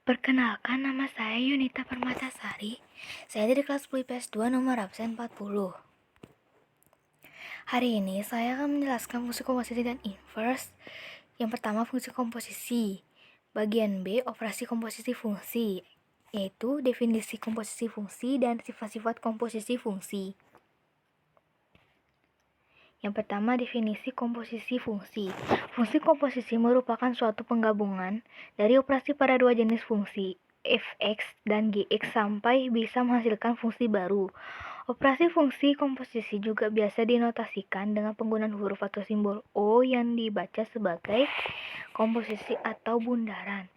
Perkenalkan, nama saya Yunita Permatasari. Saya dari kelas 10 IPS 2 nomor absen 40. Hari ini saya akan menjelaskan fungsi komposisi dan inverse. Yang pertama, fungsi komposisi. Bagian B, operasi komposisi fungsi, yaitu definisi komposisi fungsi dan sifat-sifat komposisi fungsi. Yang pertama, definisi komposisi fungsi. Fungsi komposisi merupakan suatu penggabungan dari operasi pada dua jenis fungsi, fx dan gx, sampai bisa menghasilkan fungsi baru. Operasi fungsi komposisi juga biasa dinotasikan dengan penggunaan huruf atau simbol O yang dibaca sebagai komposisi atau bundaran.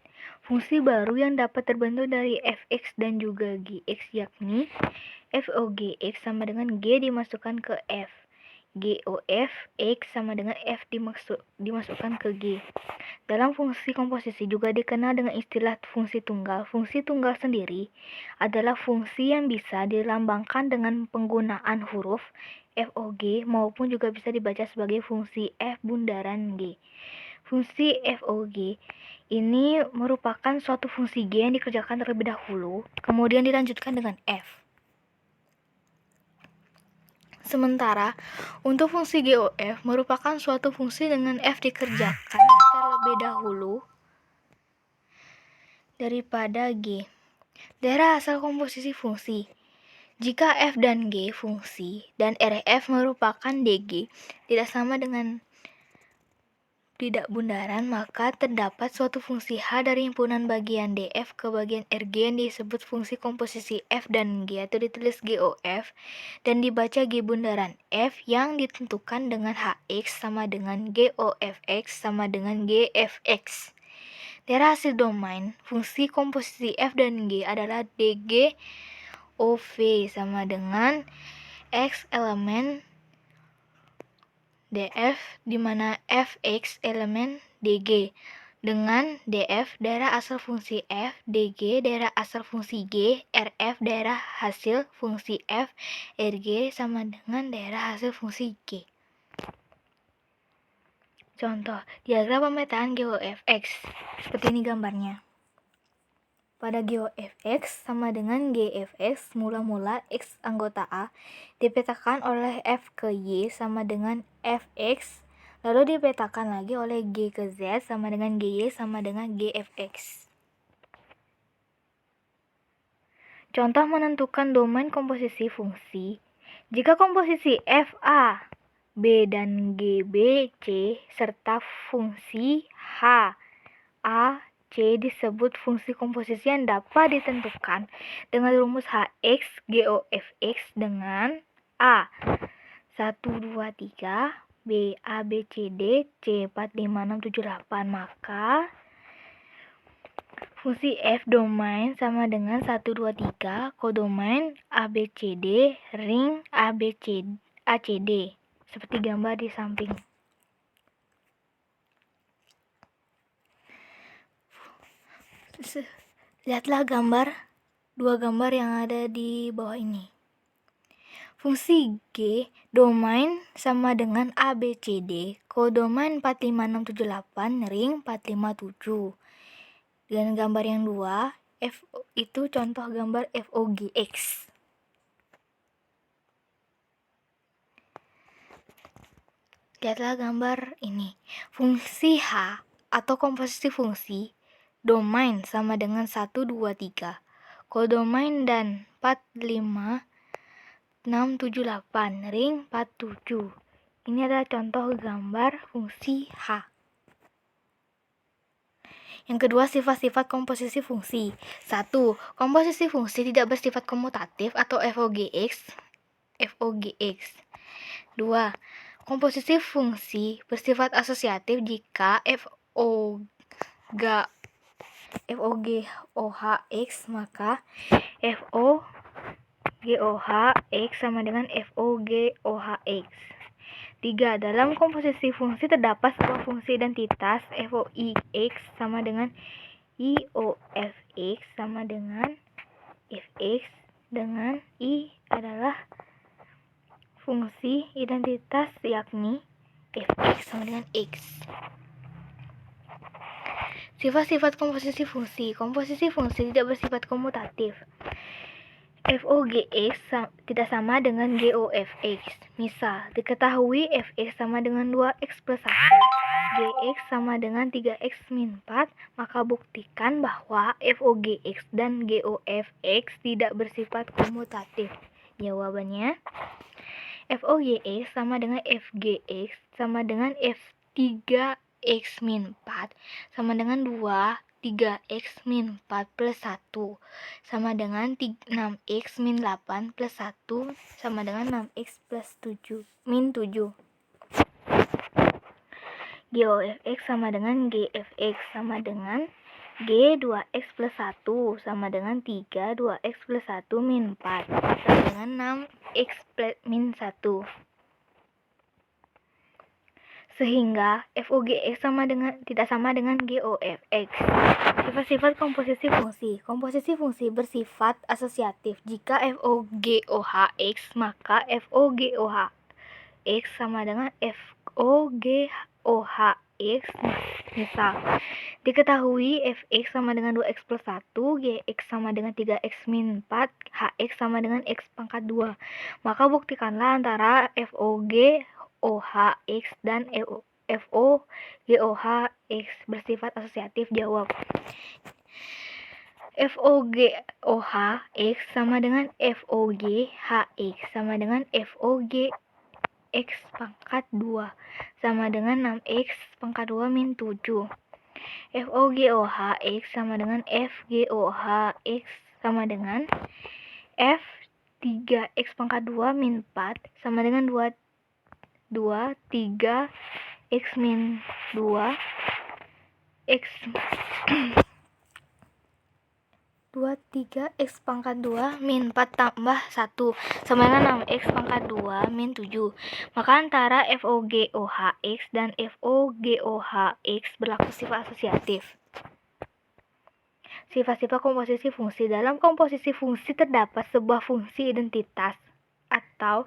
Fungsi baru yang dapat terbentuk dari fx dan juga gx yakni fogx sama dengan g dimasukkan ke f. GOF X sama dengan F dimasukkan ke G. Dalam fungsi komposisi juga dikenal dengan istilah fungsi tunggal. Fungsi tunggal sendiri adalah fungsi yang bisa dilambangkan dengan penggunaan huruf FOG maupun juga bisa dibaca sebagai fungsi F bundaran G. Fungsi FOG ini merupakan suatu fungsi G yang dikerjakan terlebih dahulu, kemudian dilanjutkan dengan F. Sementara, untuk fungsi GOF merupakan suatu fungsi dengan F dikerjakan terlebih dahulu daripada G. Daerah asal komposisi fungsi. Jika F dan G fungsi dan RF merupakan DG tidak sama dengan tidak bundaran, maka terdapat suatu fungsi H dari himpunan bagian DF ke bagian RG yang disebut fungsi komposisi F dan G atau ditulis GOF dan dibaca G bundaran F yang ditentukan dengan HX sama dengan GOFX sama dengan GFX. Daerah hasil domain fungsi komposisi F dan G adalah DG OV sama dengan X elemen DF di mana Fx elemen DG dengan DF daerah asal fungsi F, DG daerah asal fungsi G, RF daerah hasil fungsi F, RG sama dengan daerah hasil fungsi G. Contoh, diagram pemetaan GOFX. Seperti ini gambarnya. Pada GOFX sama dengan GFX, mula-mula X anggota A dipetakan oleh F ke Y sama dengan Fx, lalu dipetakan lagi oleh G ke Z sama dengan GY sama dengan GFX. Contoh menentukan domain komposisi fungsi. Jika komposisi FA, B dan GB, C, serta fungsi H, A, C disebut fungsi komposisi yang dapat ditentukan dengan rumus HX GOFX dengan A 1, 2, 3, B, A, B, C, D, C, 4, 5, 6, 7, 8. Maka fungsi F domain sama dengan 1, 2, 3, kodomain A, B, C, D, ring A, B, C, A, C, D. Seperti gambar di samping. Lihatlah dua gambar yang ada di bawah ini. Fungsi G domain sama dengan A, B, C, D, kodomain 4, 5, 6, 7, 8, ring 4, 5, 7. Dan gambar yang dua, F itu contoh gambar FOGX. Lihatlah gambar ini. Fungsi H atau komposisi fungsi domain sama dengan 1, 2, 3. Kodomain dan 4, 5, 6, 7, 8. Ring 4, 7. Ini adalah contoh gambar fungsi H. Yang kedua, sifat-sifat komposisi fungsi. 1. Komposisi fungsi tidak bersifat komutatif atau FOGX. 2. Komposisi fungsi bersifat asosiatif jika FOGOHX maka FOGOHX sama dengan FOGOHX. 3. Dalam komposisi fungsi terdapat sebuah fungsi identitas FOIX sama dengan IOFX sama dengan Fx dengan I adalah fungsi identitas yakni Fx sama dengan X. Sifat-sifat komposisi fungsi. Komposisi fungsi tidak bersifat komutatif. FOGX tidak sama dengan GOFX. Misal, diketahui Fx sama dengan 2x plus 1, Gx sama dengan 3x min 4, maka buktikan bahwa FOGX dan GOFX tidak bersifat komutatif. Jawabannya, FOGX sama dengan FGX sama dengan F3x min 4 sama dengan 3x min 4 plus 1 sama dengan 6x min 8 plus 1 sama dengan 6x plus 7 min 7. GOFX sama dengan GFX sama dengan G 2x plus 1 sama dengan 3 2x plus 1 min 4 sama dengan 6x plus min 1. Sehingga FOGX tidak sama dengan GOFX. Sifat-sifat komposisi fungsi. Komposisi fungsi bersifat asosiatif. Jika FOGOHX, maka FOGOHX sama dengan FOGOHX. Misal, diketahui Fx sama dengan 2x plus 1, Gx sama dengan 3x min 4, Hx sama dengan x pangkat 2. Maka buktikanlah antara FOGOHX dan FOGOHX bersifat asosiatif. Jawab. FOGOHX sama dengan FOGHX sama dengan FOGX pangkat 2 sama dengan 6x pangkat 2 min 7. FOGOHX sama dengan FGOHX sama dengan F3x pangkat 2 min 4 sama dengan 3x min 2 x 3x pangkat 2 min 4 tambah 1 sama dengan 6x pangkat 2 min 7. Maka antara FOGOHX dan FOGOHX berlaku sifat asosiatif. Sifat-sifat komposisi fungsi. Dalam komposisi fungsi terdapat sebuah fungsi identitas atau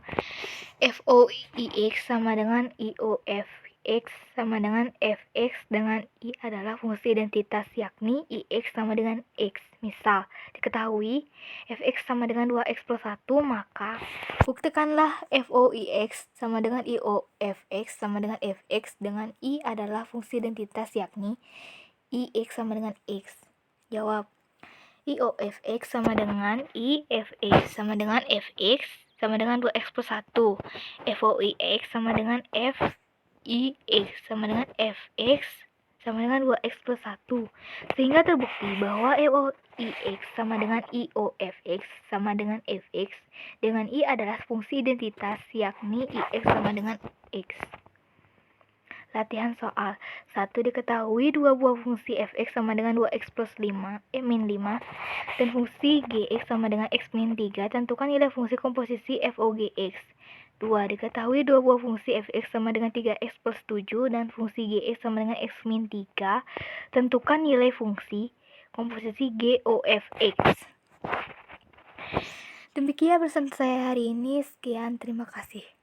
FOIX sama dengan IOFX sama dengan Fx dengan I adalah fungsi identitas, yakni IX sama dengan X. Misal, diketahui Fx sama dengan 2x plus 1, maka buktikanlah FOIX sama dengan IOFX sama dengan Fx dengan I adalah fungsi identitas, yakni IX sama dengan X. Jawab. IOFX sama dengan IFX sama dengan Fx sama dengan 2x plus 1. FOIX sama dengan FIX sama dengan Fx sama dengan 2x plus 1. Sehingga terbukti bahwa FOIX sama dengan IOFX sama dengan Fx dengan I adalah fungsi identitas, yakni IX sama dengan X. Latihan soal 1. Diketahui dua buah fungsi Fx sama dengan 2x plus 5 min 5 dan fungsi Gx sama dengan x min 3. Tentukan nilai fungsi komposisi FOGX. 2. Diketahui dua buah fungsi Fx sama dengan 3x plus 7 dan fungsi Gx sama dengan x min 3. Tentukan nilai fungsi komposisi GOFX. Demikian pesan saya hari ini. Sekian, terima kasih.